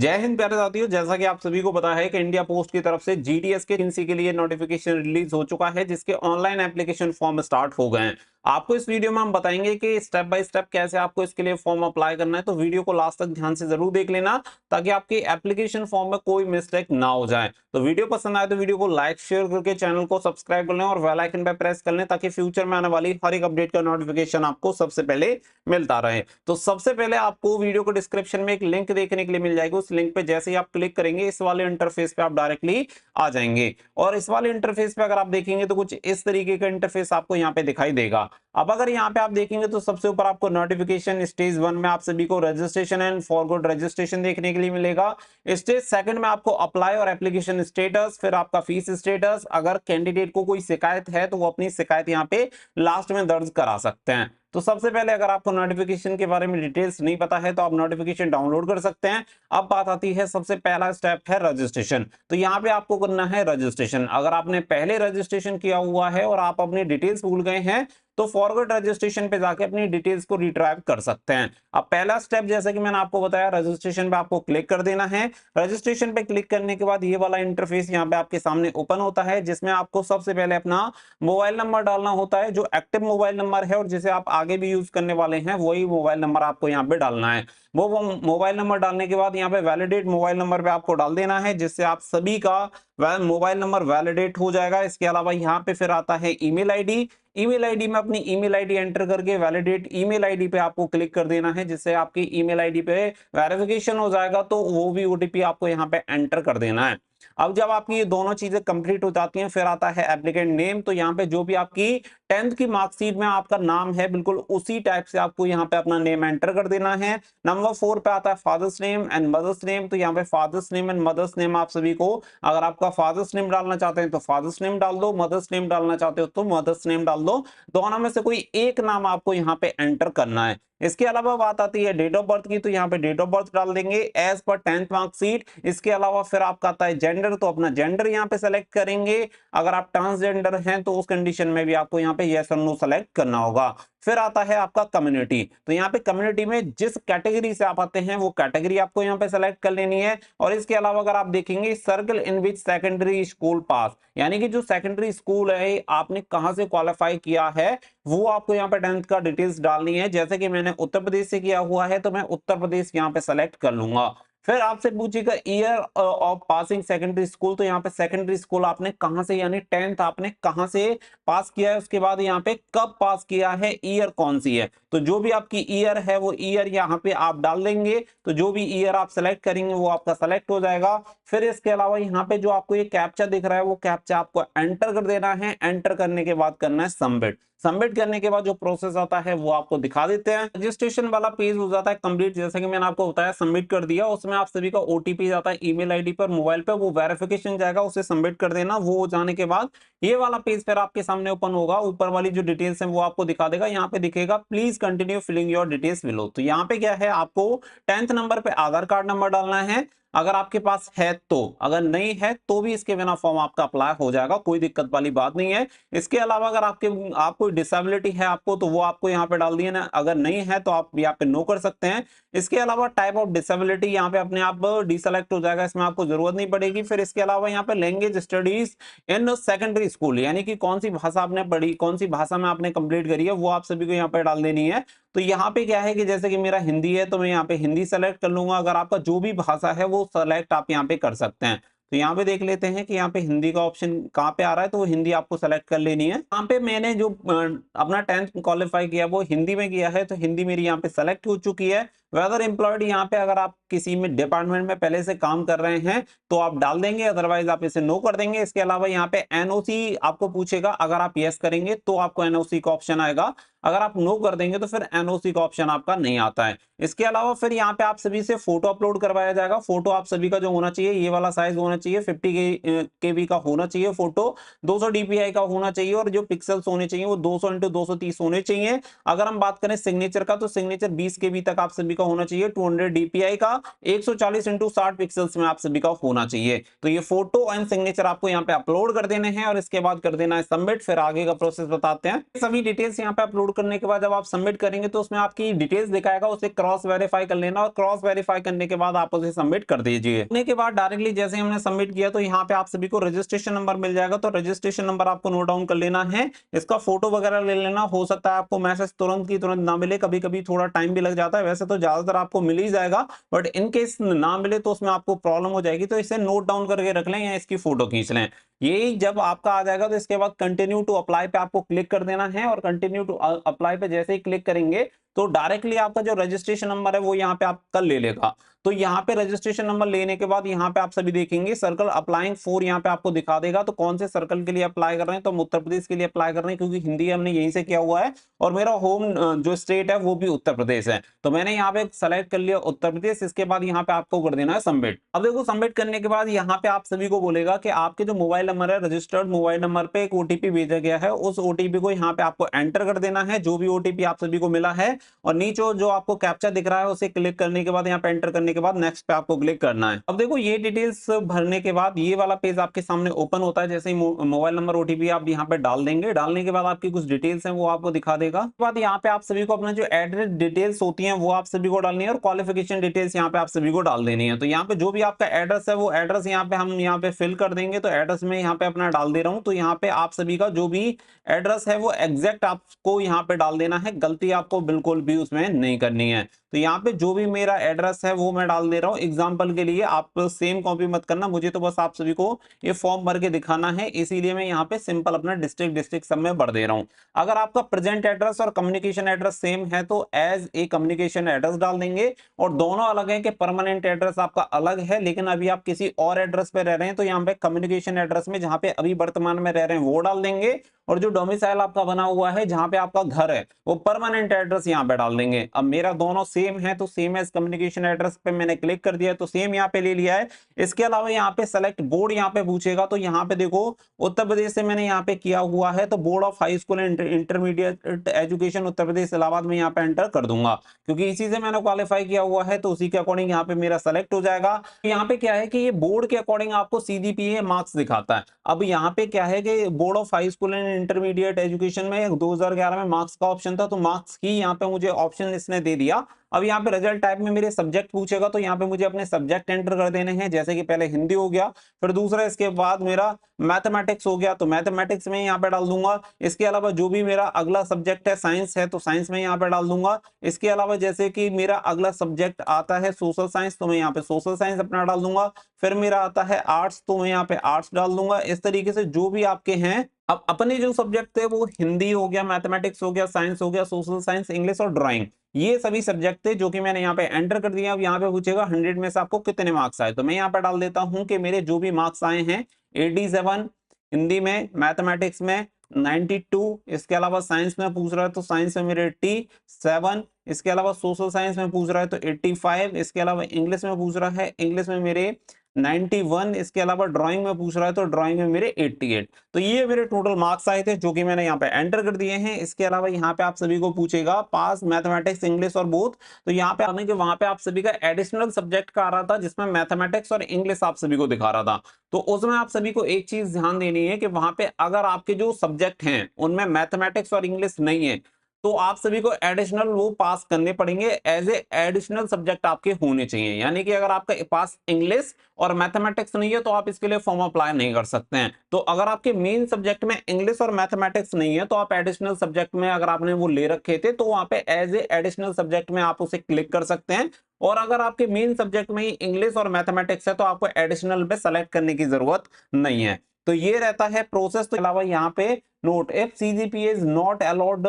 जय हिंद प्यारे साथियों, जैसा कि आप सभी को पता है कि इंडिया पोस्ट की तरफ से जीडीएस के वैकेंसी के लिए नोटिफिकेशन रिलीज हो चुका है, जिसके ऑनलाइन एप्लीकेशन फॉर्म स्टार्ट हो गए हैं। आपको इस वीडियो में हम बताएंगे कि स्टेप बाय स्टेप कैसे आपको इसके लिए फॉर्म अप्लाई करना है, तो वीडियो को लास्ट तक ध्यान से जरूर देख लेना ताकि आपके एप्लीकेशन फॉर्म में कोई मिस्टेक ना हो जाए। तो वीडियो पसंद आए तो वीडियो को लाइक शेयर करके चैनल को सब्सक्राइब कर लें और बेल आइकन पर प्रेस कर लें ताकि फ्यूचर में आने वाली हर एक अपडेट का नोटिफिकेशन आपको सबसे पहले मिलता रहे। तो सबसे पहले आपको वीडियो को डिस्क्रिप्शन में एक लिंक देखने के लिए मिल जाएगी। उस लिंक पे जैसे ही आप क्लिक करेंगे इस वाले इंटरफेस पे आप डायरेक्टली आ जाएंगे और इस वाले इंटरफेस पे अगर आप देखेंगे तो कुछ इस तरीके का इंटरफेस आपको यहाँ पे दिखाई देगा। अब अगर यहाँ पे आप देखेंगे तो सबसे ऊपर आपको नोटिफिकेशन स्टेज 1 में आप सभी को रजिस्ट्रेशन एंड फॉरगॉट रजिस्ट्रेशन देखने के लिए मिलेगा। स्टेज 2 में आपको अप्लाई और एप्लीकेशन स्टेटस, फिर आपका फीस स्टेटस, अगर कैंडिडेट को कोई शिकायत है तो वो अपनी शिकायत यहाँ पे लास्ट में दर्ज करा सकते हैं। तो सबसे पहले अगर आपको नोटिफिकेशन के बारे में डिटेल्स नहीं पता है तो आप नोटिफिकेशन डाउनलोड कर सकते हैं। अब बात आती है, सबसे पहला स्टेप है रजिस्ट्रेशन। तो यहाँ पे आपको करना है रजिस्ट्रेशन। अगर आपने पहले रजिस्ट्रेशन किया हुआ है और आप अपनी डिटेल्स भूल गए हैं तो फॉरवर्ड रजिस्ट्रेशन पे जाके अपनी डिटेल्स को रिट्राइव कर सकते हैं। अब पहला स्टेप जैसा कि मैंने आपको बताया, रजिस्ट्रेशन पे आपको क्लिक कर देना है। रजिस्ट्रेशन पे क्लिक करने के बाद ये वाला इंटरफेस यहाँ पे आपके सामने ओपन होता है, जिसमें आपको सबसे पहले अपना मोबाइल नंबर डालना होता है जो एक्टिव मोबाइल नंबर है और जिसे आप आगे भी यूज करने वाले हैं, वही मोबाइल नंबर आपको यहाँ पे डालना है। वो मोबाइल नंबर डालने के बाद यहाँ पे वैलिडेट मोबाइल नंबर पे आपको डाल देना है, जिससे आप सभी का मोबाइल नंबर वैलिडेट हो जाएगा। इसके अलावा यहाँ पे फिर आता है ईमेल आईडी। ईमेल आईडी में अपनी ईमेल आईडी एंटर करके वैलिडेट ईमेल आईडी पे आपको क्लिक कर देना है, जिससे आपकी ईमेल आईडी पे वेरिफिकेशन हो जाएगा। तो वो भी ओटीपी आपको यहाँ पे एंटर कर देना है। अब जब आपकी ये दोनों चीजें कंप्लीट हो जाती हैं फिर आता है एप्लीकेंट नेम। तो यहाँ पे जो भी आपकी 10th की मार्कशीट में आपका नाम है बिल्कुल उसी टाइप से आपको यहाँ पे अपना नेम एंटर कर देना है। नंबर 4 पे आता है father's name and mother's name. तो यहाँ पे father's name and mother's name आप सभी को, अगर आपका फादर्स नेम डालना चाहते हैं तो फादर्स नेम डाल दो, मदर्स नेम डालना चाहते हो तो मदर्स नेम डाल दो। दोनों में से कोई एक नाम आपको यहाँ पे एंटर करना है। इसके अलावा बात आती है डेट ऑफ बर्थ की, तो यहाँ पे डेट ऑफ बर्थ डाल देंगे एज पर 10th मार्कशीट। इसके अलावा फिर आपका आता है जेंडर, तो अपना जेंडर यहाँ पे सेलेक्ट करेंगे। अगर आप ट्रांसजेंडर हैं तो उस कंडीशन में भी आपको यहाँ पे यस और नो सेलेक्ट करना होगा। फिर आता है आपका कम्युनिटी। तो यहाँ पे कम्युनिटी में जिस कैटेगरी से आप आते हैं वो कैटेगरी आपको यहाँ पे सेलेक्ट कर लेनी है। और इसके अलावा अगर आप देखेंगे circle in which secondary school pass, यानी कि जो सेकेंडरी स्कूल है आपने कहां से क्वालिफाई किया है वो आपको यहाँ पे 10th का डिटेल्स डालनी है। जैसे कि मैंने उत्तर प्रदेश से किया हुआ है तो मैं उत्तर प्रदेश यहाँ पे सेलेक्ट कर लूंगा। फिर आपसे पूछेगा year of passing secondary school. तो यहाँ पे सेकेंडरी स्कूल आपने कहां से, यानी 10th आपने कहां से पास किया है, उसके बाद यहाँ पे कब पास किया है, ईयर कौन सी है। तो जो भी आपकी ईयर है वो ईयर यहाँ पे आप डाल देंगे। तो जो भी ईयर आप सेलेक्ट करेंगे वो आपका सेलेक्ट हो जाएगा। फिर इसके अलावा यहाँ पे जो आपको ये कैप्चा दिख रहा है वो कैप्चा आपको एंटर कर देना है। एंटर करने के बाद करना है सबमिट। सबमिट करने के बाद जो प्रोसेस आता है वो आपको दिखा देते हैं। रजिस्ट्रेशन वाला पेज हो जाता है कंप्लीट। जैसे कि मैंने आपको बताया सबमिट कर दिया, उसमें आप सभी का ओटीपी जाता है ईमेल आईडी पर, मोबाइल पे वो वेरिफिकेशन जाएगा, उसे सबमिट कर देना। वो हो जाने के बाद ये वाला पेज फिर आपके सामने ओपन होगा। ऊपर वाली जो डिटेल्स है वो आपको दिखा देगा। यहाँ पे दिखेगा please continue filling your details below. तो यहाँ पे क्या है, आपको 10th नंबर पे आधार कार्ड नंबर डालना है अगर आपके पास है तो। अगर नहीं है तो भी इसके बिना फॉर्म आपका अप्लाई हो जाएगा, कोई दिक्कत वाली बात नहीं है। इसके अलावा अगर आप कोई डिसेबिलिटी है आपको तो वो आपको यहाँ पे डाल दिए ना, अगर नहीं है तो आप यहाँ पे नो कर सकते हैं। इसके अलावा टाइप ऑफ डिसेबिलिटी यहाँ पे अपने आप डिसेलेक्ट हो जाएगा, इसमें आपको जरूरत नहीं पड़ेगी। फिर इसके अलावा यहाँ पे language studies in secondary school, यानी कि कौन सी भाषा आपने पढ़ी, कौन सी भाषा में आपने कंप्लीट करी है, वो आप सभी को यहाँ पे डाल देनी है। तो यहाँ पे क्या है कि जैसे कि मेरा हिंदी है तो मैं यहाँ पे हिंदी सेलेक्ट कर लूंगा। अगर आपका जो भी भाषा है वो सेलेक्ट आप यहाँ पे कर सकते हैं। तो यहाँ पे देख लेते हैं कि यहाँ पे हिंदी का ऑप्शन कहाँ पे आ रहा है, तो वो हिंदी आपको सेलेक्ट कर लेनी है। यहाँ पे मैंने जो अपना 10th क्वालिफाई किया वो हिंदी में किया है, तो हिंदी मेरी यहाँ पे सेलेक्ट हो चुकी है। वेदर एम्प्लॉयड, यहाँ पे अगर आप किसी में डिपार्टमेंट में पहले से काम कर रहे हैं तो आप डाल देंगे, अदरवाइज आप इसे नो कर देंगे। इसके अलावा यहाँ पे एनओसी आपको पूछेगा, अगर आप यस करेंगे तो आपको एनओसी का ऑप्शन आएगा, अगर आप नो कर देंगे तो फिर एनओसी का ऑप्शन आपका नहीं आता है। इसके अलावा फिर यहाँ पे आप सभी से फोटो अपलोड करवाया जाएगा। फोटो आप सभी का जो होना चाहिए ये वाला साइज होना चाहिए, 50 KB का होना चाहिए फोटो, 200 DPI का होना चाहिए और जो पिक्सल्स होने चाहिए वो 200 × 230 होने चाहिए। अगर हम बात करें सिग्नेचर का तो सिग्नेचर 20 KB तक आप सभी का होना चाहिए 200 DPI का, 140x60 पिक्सल्स में आप सभी का होना चाहिए। तो ये फोटो एंड सिग्नेचर आपको यहाँ पे अपलोड कर देने हैं और इसके बाद कर देना है सबमिट। फिर आगे का प्रोसेस बताते हैं। सभी डिटेल्स यहाँ पे अपलोड करने के बाद जब आप सबमिट करेंगे तो उसमें आपकी डिटेल्स दिखाएगा, उसे क्रॉस वेरीफाई कर लेना और क्रॉस वेरीफाई करने के बाद आप उसे सबमिट कर दीजिए। करने के बाद डायरेक्टली जैसे हमने सबमिट किया तो यहाँ पे आप सभी को रजिस्ट्रेशन नंबर मिल जाएगा। तो रजिस्ट्रेशन नंबर आपको नोट डाउन कर लेना है, इसका फोटो वगैरह ले लेना। हो सकता है आपको मैसेज तुरंत की तुरंत ना मिले, कभी कभी थोड़ा टाइम भी लग जाता है, वैसे तो ज्यादातर आपको मिल ही जाएगा, बट इन केस ना मिले तो उसमें आपको प्रॉब्लम हो जाएगी। तो इसे नोट डाउन करके रख लें या इसकी फोटो खींच लें। ये जब आपका आ जाएगा तो इसके बाद कंटिन्यू टू अप्लाई पे आपको क्लिक कर देना है और कंटिन्यू टू अप्लाई पे जैसे ही क्लिक करेंगे तो डायरेक्टली आपका जो रजिस्ट्रेशन नंबर है वो यहाँ पे आपका ले लेगा। तो यहाँ पे रजिस्ट्रेशन नंबर लेने के बाद यहाँ पे आप सभी देखेंगे सर्कल अप्लाइंग फॉर यहाँ पे आपको दिखा देगा। तो कौन से सर्कल के लिए अप्लाई कर रहे हैं, तो हम उत्तर प्रदेश के लिए अप्लाई कर रहे हैं क्योंकि हिंदी हमने यहीं से किया हुआ है और मेरा होम जो स्टेट है वो भी उत्तर प्रदेश है। तो मैंने यहाँ पे सेलेक्ट कर लिया उत्तर प्रदेश। इसके बाद यहाँ पे आपको कर देना है सबमिट। अब देखो सबमिट करने के बाद यहाँ पे आप सभी को बोलेगा कि आपके जो मोबाइल नंबर है रजिस्टर्ड मोबाइल नंबर पे एक ओटीपी भेजा गया है, उस ओटीपी को यहाँ पे आपको एंटर कर देना है, जो भी ओटीपी आप सभी को मिला है। और नीचे जो आपको कैप्चा दिख रहा है उसे क्लिक करने के बाद यहाँ पे एंटर करने के बाद नेक्स्ट पे आपको क्लिक करना है। अब देखो ये डिटेल्स भरने के बाद ये वाला पेज आपके सामने ओपन होता है। जैसे ही मोबाइल नंबर ओटीपी आप यहाँ पे डाल देंगे, डालने के बाद आपकी कुछ डिटेल्स हैं वो आपको दिखा देगा। उसके बाद यहाँ पे आप सभी को अपना जो एड्रेस डिटेल्स होती हैं वो आप सभी को डालनी है और क्वालिफिकेशन डिटेल्स यहाँ पे आप सभी को डाल देनी है। तो यहाँ पे जो भी आपका एड्रेस है वो एड्रेस यहाँ पे हम यहाँ पे फिल कर देंगे। तो एड्रेस में यहाँ पे अपना डाल दे रहा हूँ। तो यहाँ पे आप सभी का जो भी एड्रेस है वो एग्जैक्ट आपको यहाँ पे डाल देना है, गलती आपको बिल्कुल भी उसमें नहीं करनी है। तो यहाँ पे जो भी मेरा एड्रेस है वो मैं डाल दे रहा हूँ एग्जांपल के लिए, आप सेम कॉपी मत करना, मुझे तो बस आप सभी को ये फॉर्म भर के दिखाना है, इसीलिए मैं यहाँ पे सिंपल अपना डिस्ट्रिक्ट सब में भर दे रहा हूँ। अगर आपका प्रेजेंट एड्रेस और कम्युनिकेशन एड्रेस सेम है तो एज ए कम्युनिकेशन एड्रेस डाल देंगे। और दोनों अलग है कि परमानेंट एड्रेस आपका अलग है लेकिन अभी आप किसी और एड्रेस पे रह रहे हैं तो यहाँ पे कम्युनिकेशन एड्रेस में जहाँ पे अभी वर्तमान में रह रहे हैं वो डाल देंगे। और जो डोमिसाइल आपका बना हुआ है जहाँ पे आपका घर है वो परमानेंट एड्रेस यहाँ पे डाल देंगे। अब मेरा दोनों सेम है तो सेम एज कम्युनिकेशन एड्रेस पे मैंने क्लिक कर दिया तो सेम यहाँ पे ले लिया है। इसके अलावा यहाँ पे सेलेक्ट बोर्ड यहाँ पे पूछेगा, तो यहाँ पे देखो उत्तर प्रदेश से मैंने यहाँ पे किया हुआ है तो board of high school and intermediate education Uttar Pradesh Allahabad में यहाँ पे एंटर कर दूंगा क्योंकि इसी से मैंने क्वालिफाई किया हुआ है तो उसी के अकॉर्डिंग यहाँ पे मेरा सेलेक्ट हो जाएगा। यहाँ पे क्या है कि ये बोर्ड के अकॉर्डिंग आपको सीजीपीए मार्क्स दिखाता है। अब यहाँ पे क्या है कि board of high school and intermediate education में 2011 में मार्क्स का ऑप्शन था तो मार्क्स की यहाँ पे मुझे ऑप्शन इसने दे दिया। अब यहाँ पे रिजल्ट टाइप में मेरे सब्जेक्ट पूछेगा तो यहाँ पे मुझे अपने सब्जेक्ट एंटर कर देने हैं, जैसे कि पहले हिंदी हो गया, फिर दूसरा इसके बाद मेरा मैथमेटिक्स हो गया तो मैथमेटिक्स में यहाँ पे डाल दूंगा। इसके अलावा जो भी मेरा अगला सब्जेक्ट है साइंस है तो साइंस में यहाँ पे डाल दूंगा। इसके अलावा जैसे कि मेरा अगला सब्जेक्ट आता है सोशल साइंस तो मैं यहाँ पे सोशल साइंस अपना डाल दूंगा। फिर मेरा आता है आर्ट्स तो मैं यहाँ पे आर्ट्स डाल दूंगा। इस तरीके से जो भी आपके हैं, अब अपने जो सब्जेक्ट थे वो हिंदी हो गया, मैथमेटिक्स हो गया, साइंस हो गया, सोशल साइंस, इंग्लिश और ड्राइंग, ये सभी सब्जेक्ट थे जो कि मैंने यहाँ पे एंटर कर दिया। अब यहाँ पे पूछेगा 100 में से आपको कितने मार्क्स आए, तो मैं यहाँ पे डाल देता हूँ कि मेरे जो भी मार्क्स आए हैं 87, हिंदी में, मैथमेटिक्स में 92, इसके अलावा साइंस में पूछ रहा है तो साइंस में मेरे 87, इसके अलावा सोशल साइंस में पूछ रहा है तो 85, इसके अलावा इंग्लिश में पूछ रहा है, इंग्लिश में मेरे 91, इसके अलावा ड्राइंग में पूछ रहा है तो ड्राइंग में मेरे 88। तो ये मेरे टोटल मार्क्स आए थे जो कि मैंने यहाँ पे एंटर कर दिए हैं। इसके अलावा यहाँ पे आप सभी को पूछेगा पास मैथमेटिक्स इंग्लिश और बोथ, तो यहाँ पे आने के वहां पे आप सभी का एडिशनल सब्जेक्ट का आ रहा था जिसमें मैथमेटिक्स और इंग्लिश आप सभी को दिखा रहा था। तो उसमें आप सभी को एक चीज ध्यान देनी है कि वहां पे अगर आपके जो सब्जेक्ट हैं उनमें मैथमेटिक्स और इंग्लिश नहीं है तो आप सभी को एडिशनल वो पास करने पड़ेंगे, एज ए एडिशनल सब्जेक्ट आपके होने चाहिए। यानी कि अगर आपका पास इंग्लिश और मैथमेटिक्स नहीं है तो आप इसके लिए फॉर्म अप्लाई नहीं कर सकते हैं। तो अगर आपके मेन सब्जेक्ट में इंग्लिश और मैथमेटिक्स नहीं है तो आप एडिशनल सब्जेक्ट में अगर आपने वो ले रखे थे तो वहां पे एज ए एडिशनल सब्जेक्ट में आप उसे क्लिक कर सकते हैं। और अगर आपके मेन सब्जेक्ट में ही इंग्लिश और मैथमेटिक्स है तो आपको एडिशनल पे सेलेक्ट करने की जरूरत नहीं है। तो ये रहता है प्रोसेस। तो अलावा यहाँ पे note, if CGPA is not allowed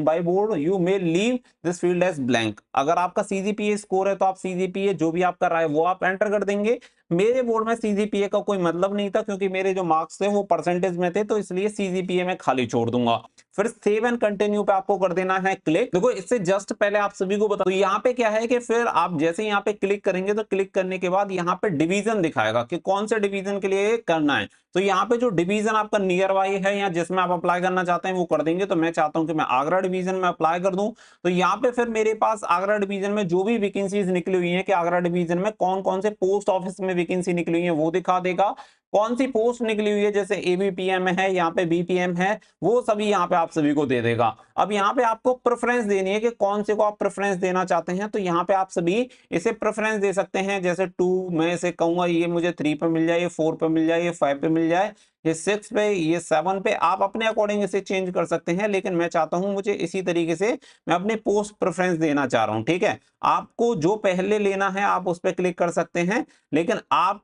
by board you may leave this field as blank। अगर आपका CGPA स्कोर है तो आप CGPA जो भी आपका रहा है वो आप एंटर कर देंगे। मेरे बोर्ड में CGPA का कोई मतलब नहीं था क्योंकि मेरे जो मार्क्स थे वो परसेंटेज में थे तो इसलिए CGPA में खाली छोड़ दूंगा। फिर सेव एंड कंटिन्यू पे आपको कर देना है क्लिक। देखो इससे जस्ट पहले आप सभी को बता, तो यहाँ पे क्या है कि फिर आप जैसे यहाँ पे क्लिक करेंगे तो क्लिक करने के बाद यहाँ पे डिवीजन दिखाएगा कि कौन से डिवीजन के लिए करना है। तो यहाँ पे जो डिवीजन आपका नियर बाई है या जिसमें में आप अप्लाई करना चाहते हैं वो कर देंगे। तो मैं चाहता हूं कि मैं आगरा डिवीजन में अप्लाई कर दूं। तो यहाँ पे फिर मेरे पास आगरा डिवीजन में जो भी वैकेंसीज निकली हुई है कि आगरा डिवीजन में कौन कौन से पोस्ट ऑफिस में वैकेंसी निकली हुई है वो दिखा देगा। कौन सी पोस्ट निकली हुई है जैसे एबीपीएम है, यहाँ पे बीपीएम है, वो सभी यहाँ पे आप सभी को दे देगा। अब यहाँ पे आपको प्रेफरेंस देनी है कि कौन से को आप प्रेफरेंस देना चाहते हैं। तो यहाँ पे आप सभी इसे प्रेफरेंस दे सकते हैं। जैसे 2 मैं इसे कहूंगा ये मुझे 3 पे मिल जाए, ये 4 पे मिल जाए, ये 5 पे मिल जाए, ये 6 पे, ये 7 पे, आप अपने अकॉर्डिंग इसे चेंज कर सकते हैं। लेकिन मैं चाहता हूं मुझे इसी तरीके से मैं अपने पोस्ट प्रेफरेंस देना चाह रहा हूं। ठीक है, आपको जो पहले लेना है आप उस पर क्लिक कर सकते हैं। लेकिन आप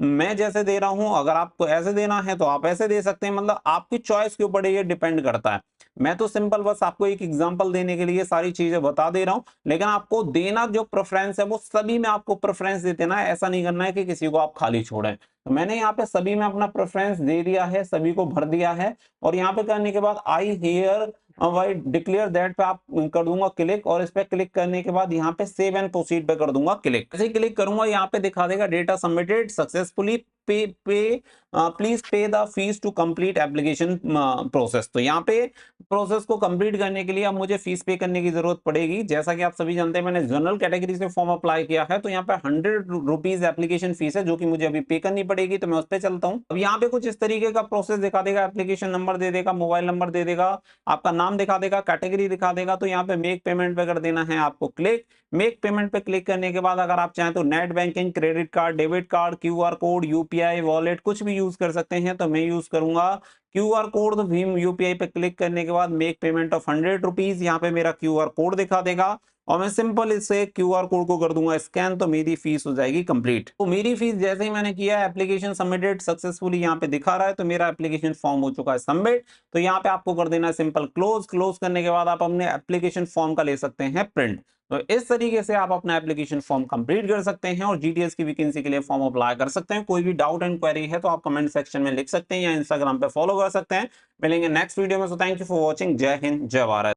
मैं जैसे दे रहा हूं, अगर आपको ऐसे देना है तो आप ऐसे दे सकते हैं। मतलब आपकी चॉइस के ऊपर ये डिपेंड करता है। मैं तो सिंपल बस आपको एक एग्जांपल देने के लिए सारी चीजें बता दे रहा हूं। लेकिन आपको देना जो प्रेफरेंस है वो सभी में आपको प्रेफरेंस दे देना है। ऐसा नहीं करना है कि किसी को आप खाली छोड़ें। तो मैंने यहाँ पे सभी में अपना प्रेफरेंस दे दिया है, सभी को भर दिया है। और यहाँ पे करने के बाद I hereby declare that पे आप कर दूंगा क्लिक। और इस पे क्लिक करने के बाद यहाँ पे सेव एंड प्रोसीड पे कर दूंगा क्लिक। ऐसे ही क्लिक करूंगा, यहाँ पे दिखा देगा data submitted successfully, please pay the fees to complete application process. तो यहाँ पे प्रोसेस को कंप्लीट करने के लिए अब मुझे फीस पे करने की जरूरत पड़ेगी। जैसा कि आप सभी जानते हैं मैंने जनरल कैटेगरी से फॉर्म अप्लाई किया है। तो यहाँ पे 100 रुपीज एप्लीकेशन फीस है जो कि मुझे अभी पे करनी पड़ेगी। तो मैं उस पर चलता हूँ। अब यहाँ पे कुछ इस तरीके का प्रोसेस दिखा देगा। एप्लीकेशन नंबर दे देगा, मोबाइल नंबर दे देगा, आपका नाम दिखा देगा, कैटेगरी दिखा देगा। तो यहाँ पे मेक पेमेंट पे कर देना है आपको क्लिक। मेक पेमेंट पे क्लिक करने के बाद अगर आप चाहें तो net banking, credit card, debit card, QR code, UPI, wallet कुछ भी यूज कर सकते हैं। तो मैं यूज करूंगा क्यूआर कोड। तो भीम यूपीआई पे क्लिक करने के बाद मेक पेमेंट ऑफ 100 रुपीज, यहाँ पे मेरा क्यूआर कोड दिखा देगा। और मैं सिंपल इससे क्यूआर कोड को कर दूंगा स्कैन। तो मेरी फीस हो जाएगी कंप्लीट। तो मेरी फीस जैसे ही मैंने किया, एप्लीकेशन सबमिटेड सक्सेसफुली यहाँ पे दिखा रहा है। तो मेरा एप्लीकेशन फॉर्म हो चुका है सबमिट। तो यहाँ पे आपको कर देना है सिंपल क्लोज। क्लोज करने के बाद आप अपने एप्लीकेशन फॉर्म का ले सकते हैं प्रिंट। तो इस तरीके से आप अपना एप्लीकेशन फॉर्म कंप्लीट कर सकते हैं और जीटीएस की वैकेंसी के लिए फॉर्म अप्लाई कर सकते हैं। कोई भी डाउट एंड क्वेरी है तो आप कमेंट सेक्शन में लिख सकते हैं या इंस्टाग्राम पे फॉलो कर सकते हैं। मिलेंगे नेक्स्ट वीडियो में। So thank you for watching. जय हिंद, जय भारत।